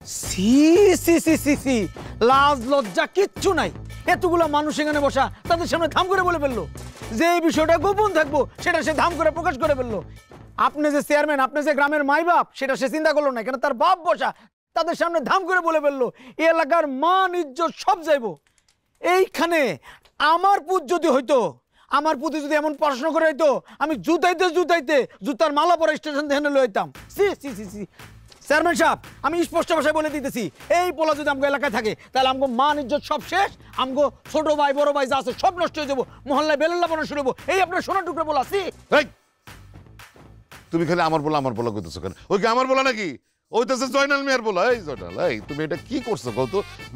C সি সি সি সি, লাজ লজ্জা কিচ্ছু নাই। এতগুলো মানুষ এখানে বসা, তাদের সামনে ধাম করে বলে ফেললো যে এই বিষয়টা গোপন থাকবো, সেটা সে ধাম করে প্রকাশ করে ফেললো। আপনি যে চেয়ারম্যান, আপনি যে গ্রামের মাই বাপ, সেটা সে চিন্তা করলো না, কেন তার বাপ বসা, তাদের সামনে ধাম করে বলে ফেললো। এই এলাকার মান ইজ্জত সব যাইব। এইখানে আমার পুত যদি হইতো, আমার পুতে যদি এমন পড়াশোনা করে হইতো, আমি জুতাইতে জুতাইতে জুতার মালা পরে স্টেশন থেকে লইতাম। সি সি সি সি। চেয়ারম্যান সাহেব, আমি স্পষ্ট ভাষায় বলে দিতেছি, এই পোলা যদি আমগো এলাকায় থাকে, তাহলে আমগো মান ইজ্জত সব শেষ। আমগো ছোট ভাই বড় ভাই যা আছে সব নষ্ট হয়ে যাবো, মহল্লায় বেলেল্লা বানানো শুরু হবো। এই আপনার সোনার টুকরো বলা। সি তুমি খালি আমার বলা কইতেছো কেন? ওই কি আমার বলা নাকি? ওই তো জয়নাল মিয়ার বলা। এই জয়নাল, এই তুমি এটা কি করছো কত?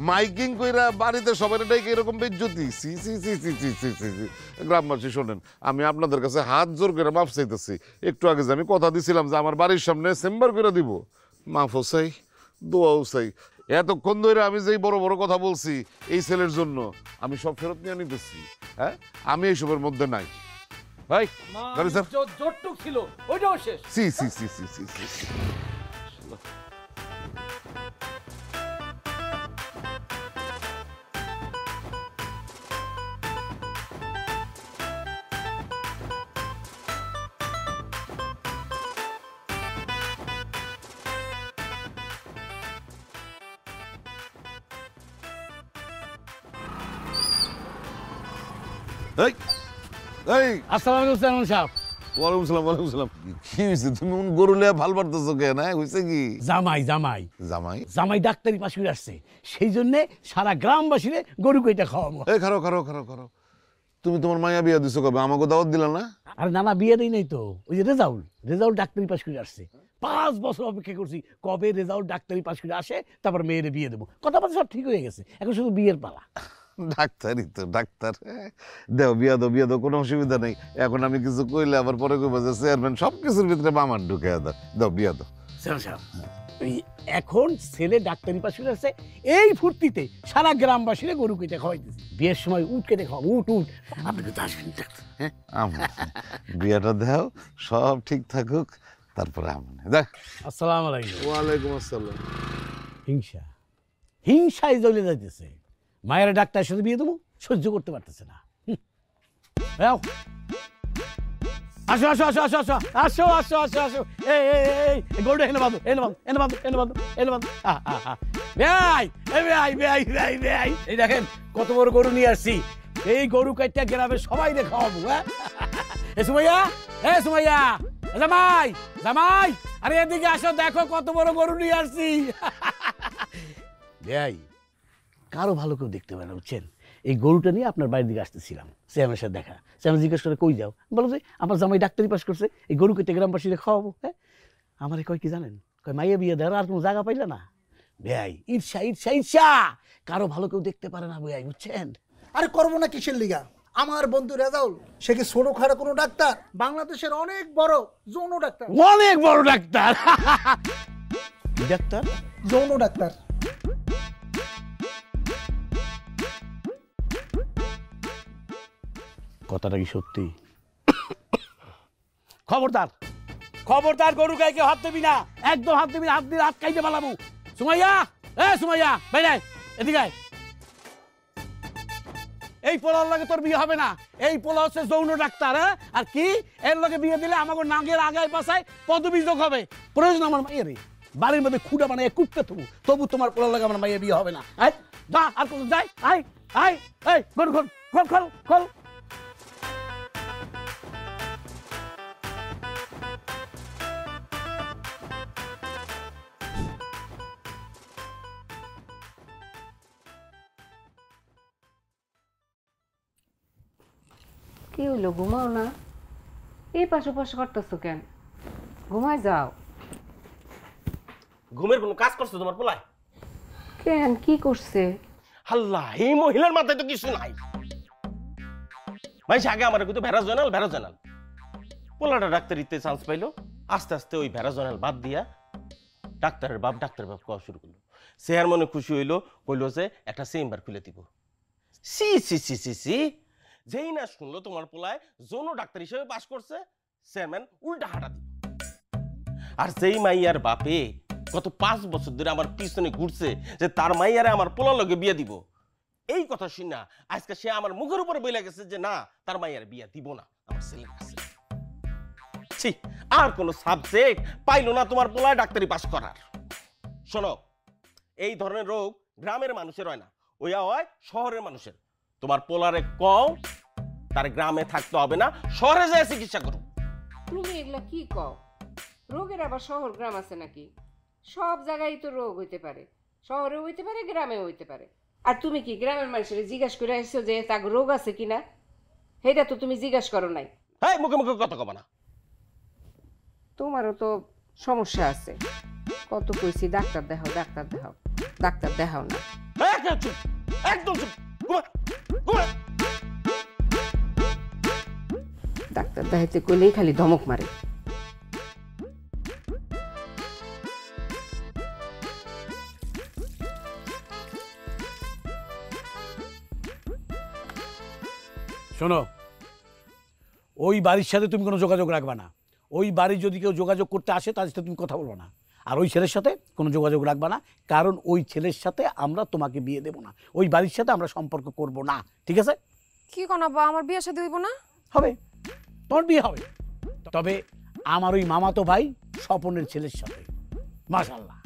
মাইকিং কইরা বাড়িতে সবাই ডাইকে এরকম বেজ্জতি? সি সি সি সি সি সি সি সি। গ্রামবাসী শোনেন, আমি আপনাদের কাছে হাত জোর করে মাফ চাইতেছি। একটু আগে যে আমি কথা দিছিলাম যে আমার বাড়ির সামনে চেম্বার করে দিব, মাফও চাই, দোয়াও চাই। এতক্ষণ ধরে আমি যেই বড় বড় কথা বলছি এই ছেলের জন্য, আমি সব ফেরত নিয়ে নিতেছি। হ্যাঁ, আমি এইসবের মধ্যে নাই ভাই। গাড়ি স্যার, জোরটুক ছিল ওইটাও শেষ। সি সি সি সি সি সি। এই এই, আসসালামু আলাইকুম চেয়ারম্যান সাহেব। ওয়ালাইকুম সালাম, ওয়ালাইকুম সালাম। কি হয়েছে? তুমি গরু লিয়া ভাল পারতেছো কেন? হয়েছে কি? জামাই জামাই জামাই জামাই ডাক্তারি পাশ করে আসছে, সেই জন্য সারা গ্রামবাসীরে গরু কইটা খাওয়াবো। এই খারো খারো খারো খারো, তুমি তোমার মায়া বিয়া দিছো কবে? আমাকে দাওয়াত দিলা না? আরে নানা বিয়ে দেই নাই তো। ওই যে রেজাউল ডাক্তারি পাশ করে আসছে, 5 বছর অপেক্ষা করছি কবে রেজাউল ডাক্তারি পাশ করে আসে, তারপর মেয়েরে বিয়ে দেবো। কথাবার্তা সব ঠিক হয়ে গেছে, এখন শুধু বিয়ের পালা। ডাক্তারই তো ডাক্তার। দেও বিয়া দাও, বিয়া দাও, কোনো অসুবিধা নেই। এখন আমি কিছু কইলে আবার পরে কইবা যে চেয়ারম্যান সব কিছুর ভিতরে মামার ঢুকে দাও। দাও বিয়া দাও। ওই এখন ছেলে ডাক্তারি পাশ করে আসছে, এই ফুর্তিতে সারা গ্রামবাসীরা গরু কেটে খাওয়াইতেছি। বিয়ের সময় উঠ কেটে খাওয়া, উঠ উঠ। আপনি কিন্তু আসবেন ডাক্তার। হ্যাঁ, বিয়াটা দাও, সব ঠিক থাকুক, তারপরে আমি দেখ। আসসালামু আলাইকুম। ওয়ালাইকুম আসসালাম। হিংসা, হিংসায় জ্বলে যাইতেছে। মায়ের ডাক্তারের সাথে বিয়ে দেবো, সহ্য করতে পারতেছে না। আসো আসো আসো আসো আসো আসো আসো আসো আসো। এই গরুটা এনে বাঁধো, এনে বাঁধো, এনে বাঁধো, এনে বাঁধো, এনে বাঁধো। ভাই ভাই ভাই ভাই ভাই, এই দেখেন কত বড় গরু নিয়ে আসছি। এই গরু কাইটা গ্রামে সবাই দেখাবো। হ্যাঁ, এ সুমাইয়া, এ সুমাইয়া, জামাই জামাই, আরে এদিকে আসো, দেখো কত বড় গরু নিয়ে আসছি। ভাই, কারো ভালো কেউ দেখতে পারে না, বুঝছেন? এই গরুটা নিয়ে আপনার বাড়ির দিকে আসতেছিলাম, চেয়ারম্যানের সাথে দেখা। চেয়ারম্যান জিজ্ঞেস করে কই যাও, বলো যে আমার জামাই ডাক্তারি পাস করছে, এই গরু কেটে গ্রামবাসীরা খাওয়াবো। হ্যাঁ, আমার কয় কি জানেন, কয় মাইয়া বিয়ে দেওয়ার আর কোনো জায়গা পাইলে না। ভাই, ঈর্ষা ঈর্ষা ঈর্ষা, কারো ভালো কেউ দেখতে পারে না ভাই, বুঝছেন? আরে করবো না কিসের লিগা? আমার বন্ধু রেজাউল, সে কি ছোট খাটো কোনো ডাক্তার? বাংলাদেশের অনেক বড় যৌন ডাক্তার। অনেক বড় ডাক্তার। ডাক্তার, যৌন ডাক্তার। কথাটা কি সত্যি? খবরদার খবরদার, গরু গায়ে কেউ হাত দেবি না, একদম হাত দেবি না, হাত দিয়ে হাত খাইতে পালাবো। সুমাইয়া, এ সুমাইয়া, বাইরে এদিকে। এই পোলার লগে তোর বিয়ে হবে না। এই পোলা হচ্ছে যৌন ডাক্তার। হ্যাঁ, আর কি এর লগে বিয়ে দিলে আমাকে নাগের আগায় পাশায় পদবি যোগ হবে। প্রয়োজন আমার মাইয়ের বাড়ির মধ্যে খুঁড়া বানায় কুটতে তবু তোমার পোলার লগে আমার মাইয়ের বিয়ে হবে না। আয় যা, আর কোথাও যাই, আয় আয়, এই গরু খোল খোল খোল খোল। কি হইলো, ঘুমাও না? এই পাশে পাশে করতেছো কেন? ঘুমায় যাও। ঘুমের কোনো কাজ করছো তোমার পোলায়? কেন, কি করছে? আল্লাহ, এই মহিলার মাথায় তো কিছু নাই। ভাই আগে আমার কিন্তু ভেড়া জয়নাল পোলাটা ডাক্তারিতে চান্স পাইলো, আস্তে আস্তে ওই ভেড়া জয়নাল বাদ দিয়া ডাক্তারের বাপ খাওয়া শুরু করলো। সে আর মনে খুশি হইলো, কইলো যে একটা চেম্বার খুলে দিব। সি সি সি সি সি, যেই না শুনলো তোমার পোলায় যৌন ডাক্তার হিসেবে পাশ করছে, চেয়ারম্যান উল্টা হাঁটা দিল। আর যেই মাইয়ার বাপে গত 5 বছর ধরে আমার পিছনে ঘুরছে যে তার মাইয়ারে আমার পোলার লগে বিয়ে দিব। এই কথা শুনে না আজকে সে আমার মুখের উপরে বলে গেছে যে না, তার মাইয়ারে বিয়ে দিব না আমার ছেলের কাছে। ছি, আর কোন সাবজেক্ট পাইলো না তোমার পোলায় ডাক্তারি পাস করার। শোনো, এই ধরনের রোগ গ্রামের মানুষের হয় না, ওইয়া হয় শহরের মানুষের। তোমার পোলারে কও তার গ্রামে থাকতে হবে না, শহরে যায় চিকিৎসা করো। তুমি এগুলা কি কও? রোগের আবার শহর গ্রাম আছে নাকি? সব জায়গায় তো রোগ হইতে পারে, শহরেও হইতে পারে, গ্রামেও হইতে পারে। আর তুমি কি গ্রামের মানুষের জিজ্ঞাসা করে আসছো যে তার রোগ আছে কিনা? সেটা তো তুমি জিজ্ঞাসা করো নাই। হ্যাঁ, মুখে মুখে কথা কবা না। তোমারও তো সমস্যা আছে। কত কইছি ডাক্তার দেখাও, ডাক্তার দেখাও, ডাক্তার দেখাও না। একদম চুপ, একদম চুপ। ঘুমা, ঘুমা। ডাক্তার দেখাইতে কইলেই খালি ধমক মারে। শোনো, ওই বাড়ির সাথে তুমি কোনো যোগাযোগ রাখবা না। ওই বাড়ির যদি কেউ যোগাযোগ করতে আসে তাদের সাথে তুমি কথা বলবো না। আর ওই ছেলের সাথে কোনো যোগাযোগ রাখবা না, কারণ ওই ছেলের সাথে আমরা তোমাকে বিয়ে দেবো না, ওই বাড়ির সাথে আমরা সম্পর্ক করব না, ঠিক আছে? কি কোন আব্বা, আমার বিয়ের সাথে হইব না? হবে, তোমার বিয়ে হবে, তবে আমার ওই মামাতো ভাই স্বপনের ছেলের সাথে। মাশাআল্লাহ,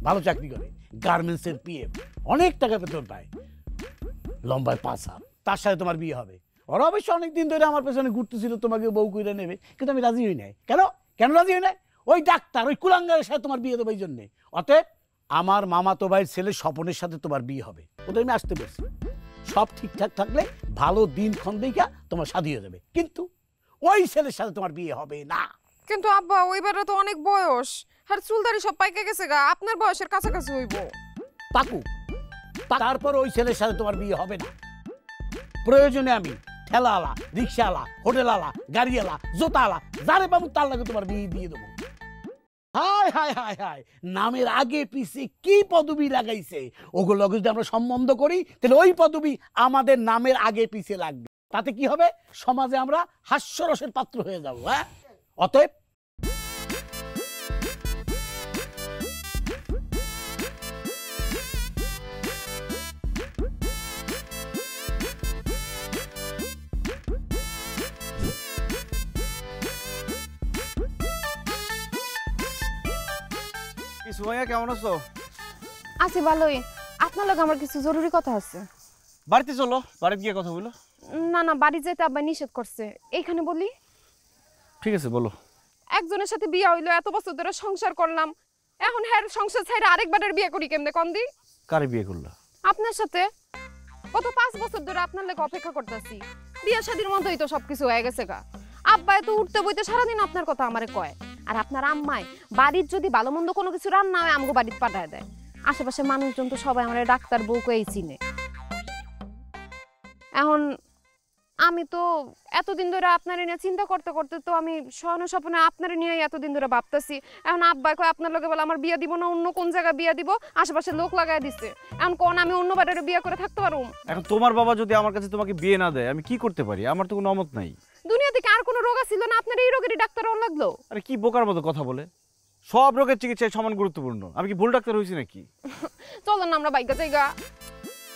ভালো চাকরি করে, গার্মেন্টসের পিএম, অনেক টাকা বেতন পায়, লম্বায় 5 হাত। তার সাথে তোমার বিয়ে হবে। ওরা অবশ্য অনেকদিন ধরে আমার পেছনে ঘুরতেছিল তোমাকে বউ কইরা নেবে, কিন্তু আমি রাজি হই নাই। কেন কেন রাজি হই নাই? ওই ডাক্তার, ওই কুলাঙ্গারের সাথে তোমার বিয়ে দেবো এই জন্যে। অতএব আমার মামাতো ভাইয়ের ছেলে স্বপনের সাথে তোমার বিয়ে হবে, ওদের আমি আসতে বলছি। সব ঠিকঠাক থাকলে ভালো দিনক্ষণ দেখা তোমার শাদী হয়ে যাবে, কিন্তু ওই ছেলের সাথে তোমার বিয়ে হবে না। কিন্তু আব্বা, ওইবারে তো অনেক বয়স, আর চুলদারি সব পাইকে গেছে গা, আপনার বয়সের কাছাকাছি হইব। পাকু, তারপর ওই ছেলের সাথে তোমার বিয়ে হবে না। প্রয়োজনে আমি ঠেলাওয়ালা, রিক্সাওয়ালা, হোটেলওয়ালা, গাড়িওয়ালা, জোতাওয়ালা, যারে পাবো তার লাগে তোমার বিয়ে দিয়ে দেবো। হায় হায় হায় হায়, নামের আগে পিছে কি পদবি লাগাইছে, ওগুলো যদি আমরা সম্বন্ধ করি তাহলে ওই পদবি আমাদের নামের আগে পিছে লাগবে। তাতে কি হবে? সমাজে আমরা হাস্যরসের পাত্র হয়ে যাবো। হ্যাঁ, অতএব সুমাইয়া, কেমন আছো? আছি ভালোই। আপনার লগে আমার কিছু জরুরি কথা আছে। বাড়িতে চলো, বাড়িতে গিয়ে কথা বলো। না না, বাড়ি যেতে আব্বা নিষেধ করছে। এইখানে বলি? ঠিক আছে, বলো। একজনের সাথে বিয়ে হইলো, এত বছর ধরে সংসার করলাম, এখন হ্যাঁ সংসার ছাইরা আরেকবারের বিয়ে করি কেমনে কোন দি? কারে বিয়ে করলা? আপনার সাথে। গত 5 বছর ধরে আপনার লেগে অপেক্ষা করতেছি। বিয়ে শাদীর মতোই তো সবকিছু হয়ে গেছে গা। আব্বা তো উঠতে বইতে সারাদিন আপনার কথা আমারে কয়, আর আপনার আম্মাই বাড়ির যদি ভালো মন্দ কোনো কিছু রান্না হয় আমগো বাড়িতে পাঠায় দেয়। আশেপাশে মানুষজন তো সবাই আমার ডাক্তার বউ কয়েই চিনে। এখন আমি তো এতদিন ধরে আপনারে নিয়ে চিন্তা করতে করতে তো আমি স্বপ্ন স্বপ্নে আপনারে নিয়ে এতদিন ধরে ভাবতেছি। এখন আব্বা কয় আপনার লগে বলে আমার বিয়ে দিব না, অন্য কোন জায়গায় বিয়ে দিব, আশেপাশে লোক লাগাই দিচ্ছে। এখন কোন আমি অন্য বাড়িতে বিয়ে করে থাকতে পারবো? এখন তোমার বাবা যদি আমার কাছে তোমাকে বিয়ে না দেয়, আমি কি করতে পারি? আমার তো কোনো অমত নাই। দুনিয়া থেকে আর কোনো রোগ ছিল না, আপনার এই রোগেরই ডাক্তার অন লাগলো? আরে কি বোকার মতো কথা বলে! সব রোগের চিকিৎসায় সমান গুরুত্বপূর্ণ। আমি কি ভুল ডাক্তার হয়েছি নাকি? চলো না আমরা বাইকে যাইগা।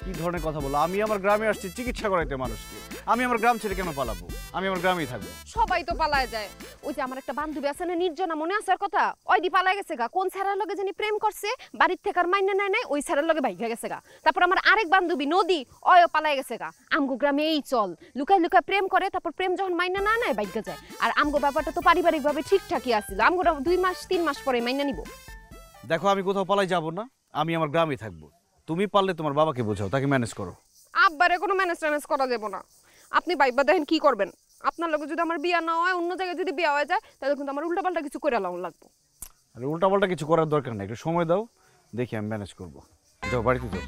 কি ধরনের কথা বলো? আমি আমার গ্রামে আসছি চিকিৎসা করাইতে মানুষকে। আমি আমার গ্রাম ছেড়ে কেন পালাবো? আমি আমার গ্রামেই থাকবো। সবাই তো পালায় যায়। ওই যে আমার একটা বান্ধবী আছে না, নির্জনা, মনে আছে কথা? ওই দি পালায় গেছে গা। কোন ছাড়ার লগে জানি প্রেম করছে, বাড়ির থেকে আর মাইনে নাই নাই, ওই ছাড়ার লগে ভাইগা গেছে গা। তারপর আমার আরেক বান্ধবী নদী, ওইও পালায় গেছে গা। আমগো গ্রামে এই চল, লুকায় লুকায় প্রেম করে, তারপর প্রেম যখন মাইনে না নেয় ভাইগা যায়। আর আমগো ব্যাপারটা তো পারিবারিকভাবে ঠিকঠাকই আছিল, আমগো 2 মাস 3 মাস পরে মাইনে নিব। দেখো, আমি কোথাও পালাই যাব না, আমি আমার গ্রামেই থাকবো। তুমি পারলে তোমার বাবাকে বোঝাও, তাকে ম্যানেজ করো। আব্বারে কোনো ম্যানেজ করা যাবে না। আপনি বাইবা দেখেন কি করবেন। আপনার লগে যদি আমার বিয়া না হয়, অন্য জায়গায় যদি বিয়া হয়ে যায়, তাহলে কিন্তু আমার উল্টাপাল্টা কিছু করে লাউন লাগবে। আরে উল্টাপাল্টা কিছু করার দরকার নেই, একটু সময় দাও, দেখি আমি ম্যানেজ করবো। যাও, বাড়িতে যাও।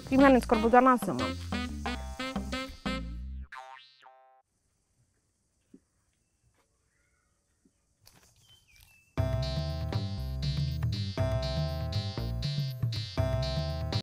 কি ম্যানেজ করবো জানা আছে আমার?